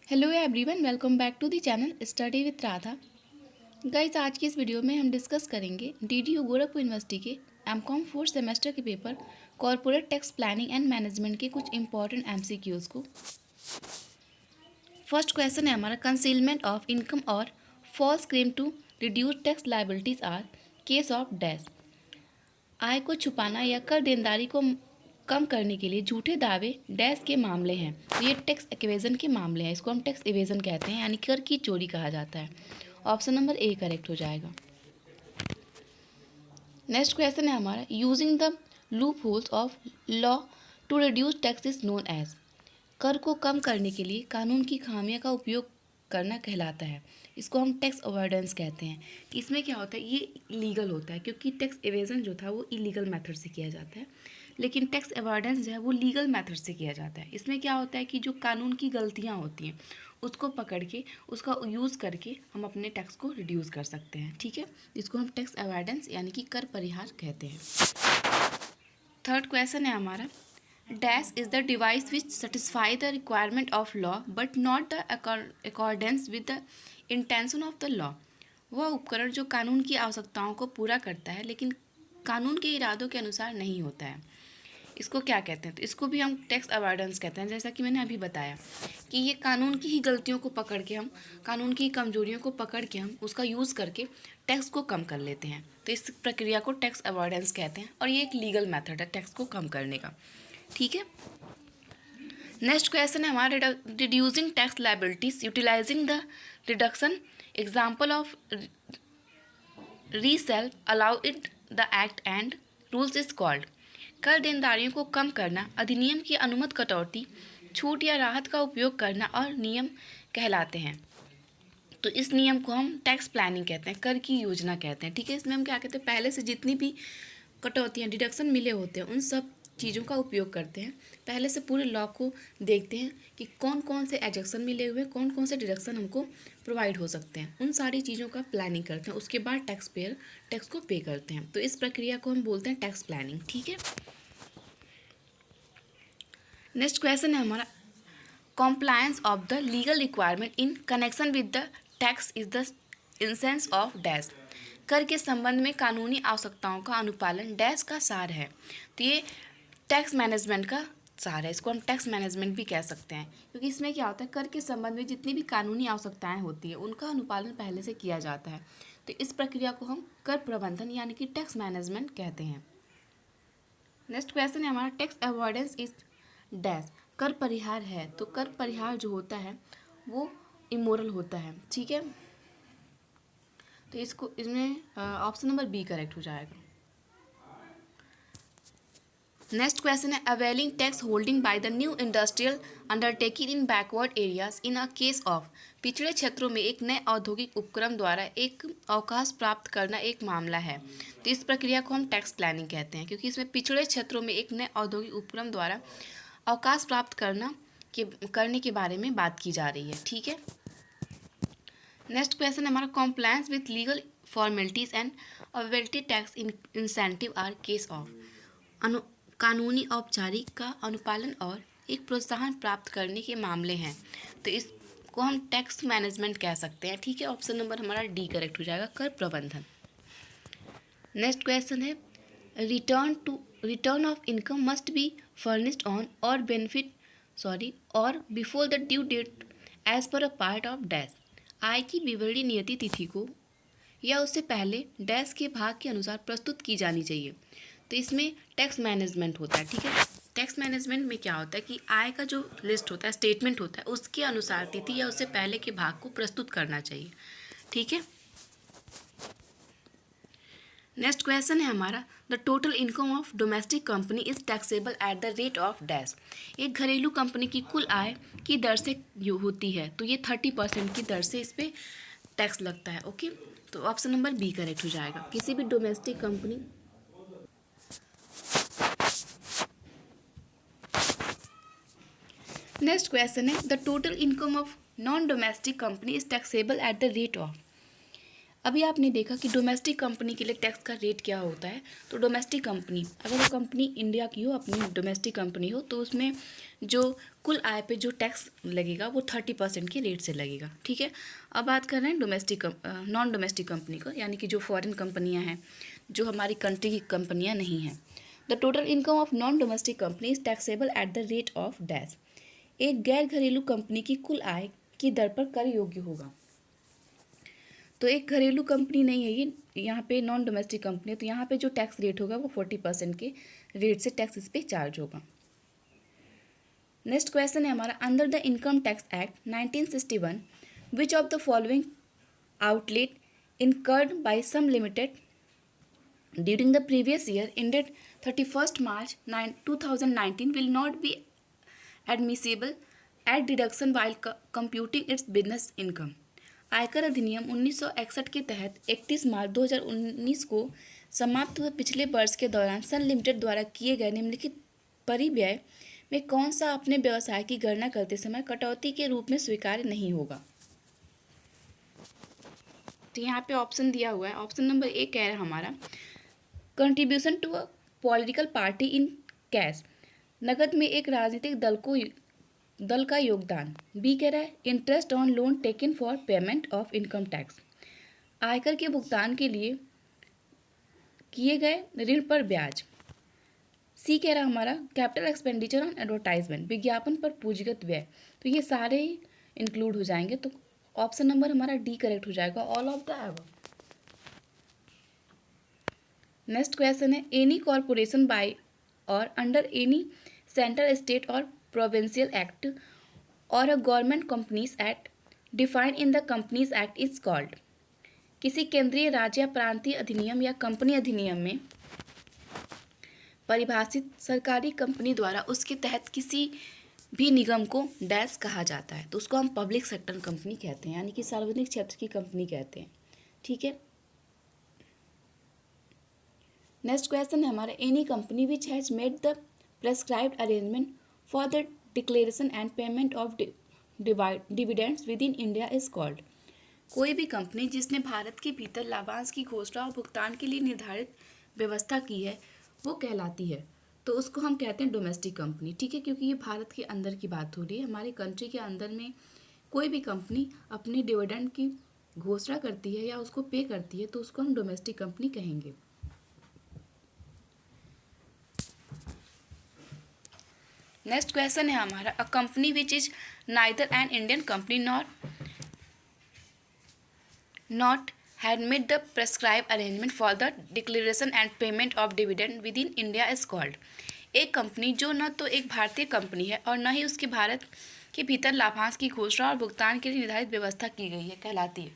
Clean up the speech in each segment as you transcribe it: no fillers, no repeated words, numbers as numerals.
Hello everyone, welcome back to the channel study with Radha. Guys, आज की इस video में हम डिस्कस करेंगे डीडीयू गोरखपुर यूनिवर्सिटी के एमकॉम फोर्थ सेमेस्टर के paper corporate tax planning and management के कुछ इंपॉर्टेंट एमसीक्यूज़ को। फर्स्ट क्वेश्चन है हमारा, कंसीलमेंट ऑफ इनकम और false claim to reduce tax liabilities are case of dash. आय को छुपाना या कर देनदारी को कम करने के लिए झूठे दावे डैश के मामले हैं। तो ये टैक्स इवेजन के मामले हैं, इसको हम टैक्स इवेजन कहते हैं, यानी कर की चोरी कहा जाता है। ऑप्शन नंबर ए करेक्ट हो जाएगा। नेक्स्ट क्वेश्चन है हमारा, using the loopholes of law to reduce tax is known as. कर को कम करने के लिए कानून की खामियां का उपयोग करना कहलाता है। इसको हम टैक्स अवॉइडेंस कहते हैं। इसमें क्या होता है, ये लीगल होता है क्योंकि टैक्स इवेजन जो था वो इलीगल मेथड से किया जाता है, लेकिन टैक्स अवॉइडेंस जो है वो लीगल मेथड से किया जाता है। इसमें क्या होता है कि जो कानून की गलतियाँ होती हैं उसको पकड़ के उसका यूज़ करके हम अपने टैक्स को रिड्यूस कर सकते हैं। ठीक है, इसको हम टैक्स अवॉइडेंस यानी कि कर परिहार कहते हैं। थर्ड क्वेश्चन है हमारा, dash is the device which satisfy the requirement of law but not the accordance with the intention of the law. वह उपकरण जो कानून की आवश्यकताओं को पूरा करता है लेकिन कानून के इरादों के अनुसार नहीं होता है, इसको क्या कहते हैं? तो इसको भी हम टैक्स अवॉइडेंस कहते हैं। जैसा कि मैंने अभी बताया कि ये कानून की ही गलतियों को पकड़ के हम, कानून की कमजोरियों को पकड़ के हम उसका यूज़ करके टैक्स को कम कर लेते हैं। तो इस प्रक्रिया को टैक्स अवॉइडेंस कहते हैं और ये एक लीगल मेथड है टैक्स को कम करने का। ठीक है, नेक्स्ट क्वेश्चन है हमारा, reducing tax liabilities utilizing the reduction example of resale allow it the act and rules is called. कर देनदारियों को कम करना, अधिनियम की अनुमत कटौती, छूट या राहत का उपयोग करना और नियम कहलाते हैं। तो इस नियम को हम टैक्स प्लानिंग कहते हैं, कर की योजना कहते हैं। ठीक है, इसमें हम क्या कहते हैं, पहले से जितनी भी कटौतियाँ डिडक्शन मिले होते हैं उन सब चीज़ों का उपयोग करते हैं। पहले से पूरे लॉ को देखते हैं कि कौन कौन से एडजक्शन मिले हुए, कौन कौन से डिडक्शन हमको प्रोवाइड हो सकते हैं, उन सारी चीज़ों का प्लानिंग करते हैं। उसके बाद टैक्स पेयर टैक्स को पे करते हैं। तो इस प्रक्रिया को हम बोलते हैं टैक्स प्लानिंग। ठीक है, नेक्स्ट क्वेश्चन है हमारा, compliance of the legal requirement in connection with the tax is the incense of dash. कर के संबंध में कानूनी आवश्यकताओं का अनुपालन डैश का सार है। तो ये टैक्स मैनेजमेंट का सार है, इसको हम टैक्स मैनेजमेंट भी कह सकते हैं क्योंकि इसमें क्या होता है, कर के संबंध में जितनी भी कानूनी आवश्यकताएं होती हैं उनका अनुपालन पहले से किया जाता है। तो इस प्रक्रिया को हम कर प्रबंधन यानी कि टैक्स मैनेजमेंट कहते हैं। नेक्स्ट क्वेश्चन है हमारा, टैक्स अवॉइडेंस इज डैश। कर परिहार है, तो कर परिहार जो होता है वो इमोरल होता है। ठीक है, तो इसको इसमें ऑप्शन नंबर बी करेक्ट हो जाएगा। नेक्स्ट क्वेश्चन है, availing tax holding by the new industrial undertaking in backward areas in a case of. पिछड़े क्षेत्रों में एक नए औद्योगिक उपक्रम द्वारा एक अवकाश प्राप्त करना एक मामला है। तो इस प्रक्रिया को हम टैक्स प्लानिंग कहते हैं क्योंकि इसमें पिछड़े क्षेत्रों में एक नए औद्योगिक उपक्रम द्वारा अवकाश प्राप्त करने के बारे में बात की जा रही है। ठीक है, नेक्स्ट क्वेश्चन है हमारा, compliance with legal formalities and availability tax incentive are case of. कानूनी औपचारिक का अनुपालन और एक प्रोत्साहन प्राप्त करने के मामले हैं। तो इसको हम टैक्स मैनेजमेंट कह सकते हैं। ठीक है, ऑप्शन नंबर हमारा डी करेक्ट हो जाएगा, कर प्रबंधन। नेक्स्ट क्वेश्चन है, return of income must be furnished on और और before the due date as per a part of dash. आय की विवरणी नियति तिथि को या उससे पहले डैश के भाग के अनुसार प्रस्तुत की जानी चाहिए। तो इसमें टैक्स मैनेजमेंट होता है। ठीक है, टैक्स मैनेजमेंट में क्या होता है कि आय का जो लिस्ट होता है, स्टेटमेंट होता है, उसके अनुसार तिथि या उससे पहले के भाग को प्रस्तुत करना चाहिए। ठीक है, नेक्स्ट क्वेश्चन है हमारा, the total income of domestic company is taxable at the rate of dash. एक घरेलू कंपनी की कुल आय की दर से जो होती है, तो ये 30% की दर से इस पर टैक्स लगता है। ओके, तो ऑप्शन नंबर बी करेक्ट हो जाएगा। किसी भी डोमेस्टिक कंपनी नेक्स्ट क्वेश्चन है, the total income of non domestic company is taxable at the rate of. अभी आपने देखा कि डोमेस्टिक कंपनी के लिए टैक्स का रेट क्या होता है। तो डोमेस्टिक कंपनी, अगर वो कंपनी इंडिया की हो, अपनी डोमेस्टिक कंपनी हो, तो उसमें जो कुल आय पे जो टैक्स लगेगा वो 30% के रेट से लगेगा। ठीक है। अब बात कर रहे हैं नॉन डोमेस्टिक कंपनी को, यानी कि जो फॉरेन कंपनियां हैं, जो हमारी कंट्री की कंपनियां नहीं हैं। The total income of non domestic company is taxable at the rate of dash. एक गैर घरेलू कंपनी की कुल आय की दर पर कर योग्य होगा। तो एक घरेलू कंपनी नहीं है ये, यहाँ पे नॉन डोमेस्टिक कंपनी है, तो यहाँ पे जो टैक्स रेट होगा वो 40% के रेट से टैक्स इस पे चार्ज होगा। नेक्स्ट क्वेश्चन है हमारा, under the income tax act 1961 which of the following outlet incurred by some limited during the previous year ended 31st March 2019 will not be admissible at deduction while computing its business income। आयकर अधिनियम 1961 के तहत 31 मार्च 2019 को समाप्त हुए पिछले वर्ष के दौरान सन लिमिटेड द्वारा किए गए निम्नलिखित परिव्यय में कौन सा अपने व्यवसाय की गणना करते समय कटौती के रूप में स्वीकार्य नहीं होगा। तो यहाँ पे ऑप्शन दिया हुआ है। ऑप्शन नंबर ए कह रहा है हमारा contribution to a political party in cash, नकद में एक राजनीतिक दल का योगदान। बी कह रहा है interest on loan taken for payment of income tax, आयकर के भुगतान के लिए किए गए ऋण पर ब्याज। सी कह रहा है हमारा कैपिटल एक्सपेंडिचर ऑन एडवर्टाइजमेंट, विज्ञापन पर पूंजीगत व्यय। तो ये सारे ही इंक्लूड हो जाएंगे, तो ऑप्शन नंबर हमारा डी करेक्ट हो जाएगा, all of the above. Next question है एनी कॉरपोरेशन बाय और अंडर एनी सेंट्रल स्टेट और प्रोविंशियल एक्ट और a government companies act defined in the companies act is called. किसी केंद्रीय राज्य या प्रांतीय अधिनियम या कंपनी अधिनियम में परिभाषित सरकारी कंपनी द्वारा उसके तहत किसी भी निगम को डैश कहा जाता है, तो उसको हम पब्लिक सेक्टर कंपनी कहते हैं, यानी कि सार्वजनिक क्षेत्र की कंपनी कहते हैं। ठीक है। नेक्स्ट क्वेश्चन है हमारा any company which has made the prescribed arrangement for the declaration and payment of dividends with in India is called. कोई भी कंपनी जिसने भारत के भीतर लाभांश की घोषणा और भुगतान के लिए निर्धारित व्यवस्था की है वो कहलाती है, तो उसको हम कहते हैं डोमेस्टिक कंपनी। ठीक है, क्योंकि ये भारत के अंदर की बात हो रही है, हमारी कंट्री के अंदर में कोई भी कंपनी अपने डिविडेंड की घोषणा करती है या उसको पे करती है तो उसको हम डोमेस्टिक कंपनी कहेंगे। नेक्स्ट क्वेश्चन है हमारा a company which is neither an Indian company not had made the prescribed arrangement for the declaration and payment of dividend within India is called। एक कंपनी जो न तो एक भारतीय कंपनी है और न ही उसके भारत के भीतर लाभांश की घोषणा और भुगतान के लिए निर्धारित व्यवस्था की गई है कहलाती है,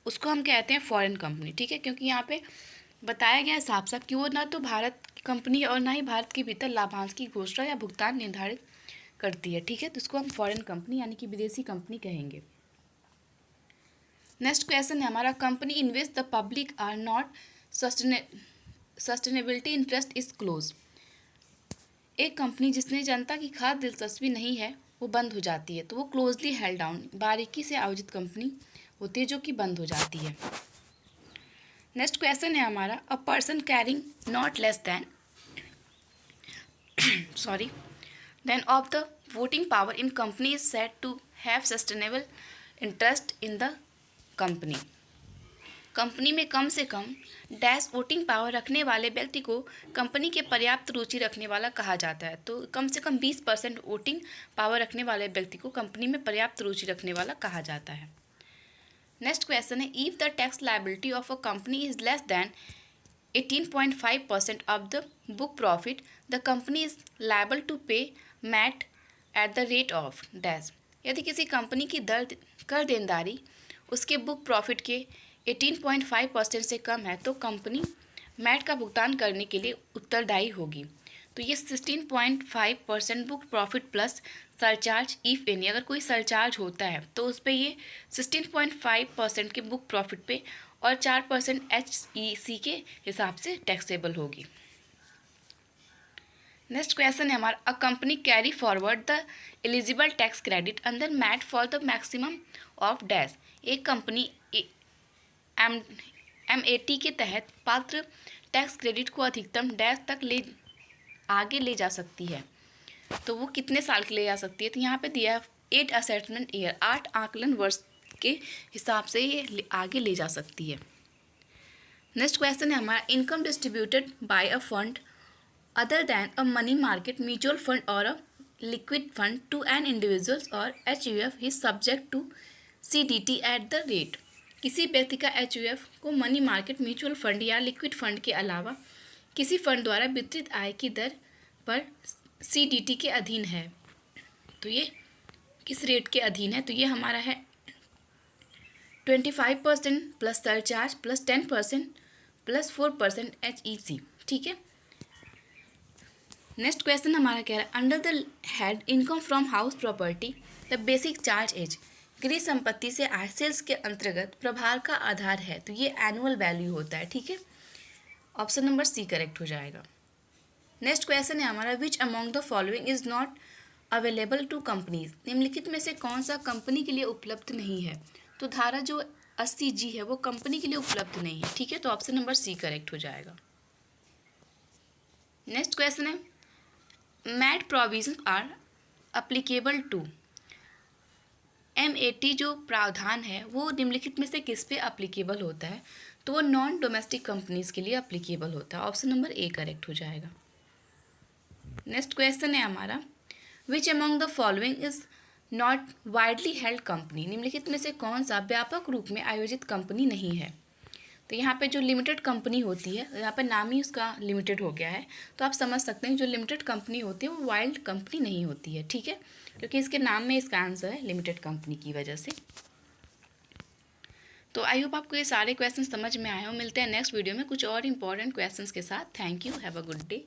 उसको हम कहते हैं फॉरेन कंपनी। ठीक है, क्योंकि यहाँ पे बताया गया है साफ साफ कि वो ना तो भारत की कंपनी है और ना ही भारत के भीतर लाभांश की घोषणा या भुगतान निर्धारित करती है। ठीक है, तो इसको हम फॉरेन कंपनी यानी कि विदेशी कंपनी कहेंगे। नेक्स्ट क्वेश्चन है हमारा company in which the public are not sustainability interest is close. एक कंपनी जिसमें जनता की खास दिलचस्पी नहीं है वो बंद हो जाती है, तो वो क्लोजली हेल्ड डाउन बारीकी से आयोजित कंपनी होती है जो कि बंद हो जाती है। नेक्स्ट क्वेश्चन है हमारा a person carrying not less than then of the voting power in company is said to have sustainable interest in the company. Company में कम से कम डैश वोटिंग पावर रखने वाले व्यक्ति को कंपनी के पर्याप्त रुचि रखने वाला कहा जाता है, तो कम से कम 20% वोटिंग पावर रखने वाले व्यक्ति को कंपनी में पर्याप्त रुचि रखने वाला कहा जाता है। नेक्स्ट क्वेश्चन है if the tax liability of a company is less than 18.5% of the book profit the company is liable to pay MAT at the rate of dash. यदि किसी कंपनी की कर देनदारी उसके बुक प्रॉफिट के 18.5% से कम है तो कंपनी मैट का भुगतान करने के लिए उत्तरदायी होगी। तो ये 16.5% book profit plus surcharge if any, अगर कोई सरचार्ज होता है तो उस पर ये 16.5% के बुक प्रॉफिट पे और 4% HEC के हिसाब से टैक्सेबल होगी। नेक्स्ट क्वेश्चन है हमारा, a company carry forward the eligible tax credit under MAT for the maximum of dash. एक कंपनी MAT के तहत पात्र टैक्स क्रेडिट को अधिकतम डैश तक आगे ले जा सकती है, तो वो कितने साल के लिए जा सकती है? तो यहाँ पे दिया है 8 असेसमेंट ईयर, 8 आकलन वर्ष के हिसाब से ये आगे ले जा सकती है। नेक्स्ट क्वेश्चन है हमारा, income distributed by a fund other than a money market mutual fund और a liquid fund to an individuals और HUF is subject to CDT at the rate. किसी व्यक्ति का HUF को मनी मार्केट म्यूचुअल फंड या liquid fund के अलावा किसी फंड द्वारा वितरित आय की दर पर CDT के अधीन है। तो ये किस रेट के अधीन है? तो ये हमारा है 25% plus surcharge plus 10% plus 4% HEC। ठीक है। नेक्स्ट क्वेश्चन हमारा कह रहा है, under the head income from house property the basic charge as. गृह संपत्ति से आय सेल्स के अंतर्गत प्रभार का आधार है, तो ये एनुअल वैल्यू होता है। ठीक है, ऑप्शन नंबर C करेक्ट हो जाएगा। नेक्स्ट क्वेश्चन है हमारा, which among the following is not available to companies. निम्नलिखित में से कौन सा कंपनी के लिए उपलब्ध नहीं है? तो धारा जो 80G है वो कंपनी के लिए उपलब्ध नहीं है। ठीक है, तो ऑप्शन नंबर C करेक्ट हो जाएगा। नेक्स्ट क्वेश्चन है, MAT provision are applicable to. MAT जो प्रावधान है वो निम्नलिखित में से किस पे अप्लीकेबल होता है? तो वो नॉन डोमेस्टिक कंपनीज के लिए अप्लीकेबल होता है। ऑप्शन नंबर A करेक्ट हो जाएगा। नेक्स्ट क्वेश्चन है हमारा, which among the following is not widely held company. निम्नलिखित में से कौन सा व्यापक रूप में आयोजित कंपनी नहीं है? तो यहाँ पे जो लिमिटेड कंपनी होती है, यहाँ पे नाम ही उसका लिमिटेड हो गया है, तो आप समझ सकते हैं जो लिमिटेड कंपनी होती है वो वाइल्ड कंपनी नहीं होती है। ठीक है, क्योंकि इसके नाम में इसका आंसर है लिमिटेड कंपनी की वजह से। तो आई होप आपको ये सारे क्वेश्चन समझ में आए हो। मिलते हैं नेक्स्ट वीडियो में कुछ और इंपॉर्टेंट क्वेश्चंस के साथ। Thank you, have a good day.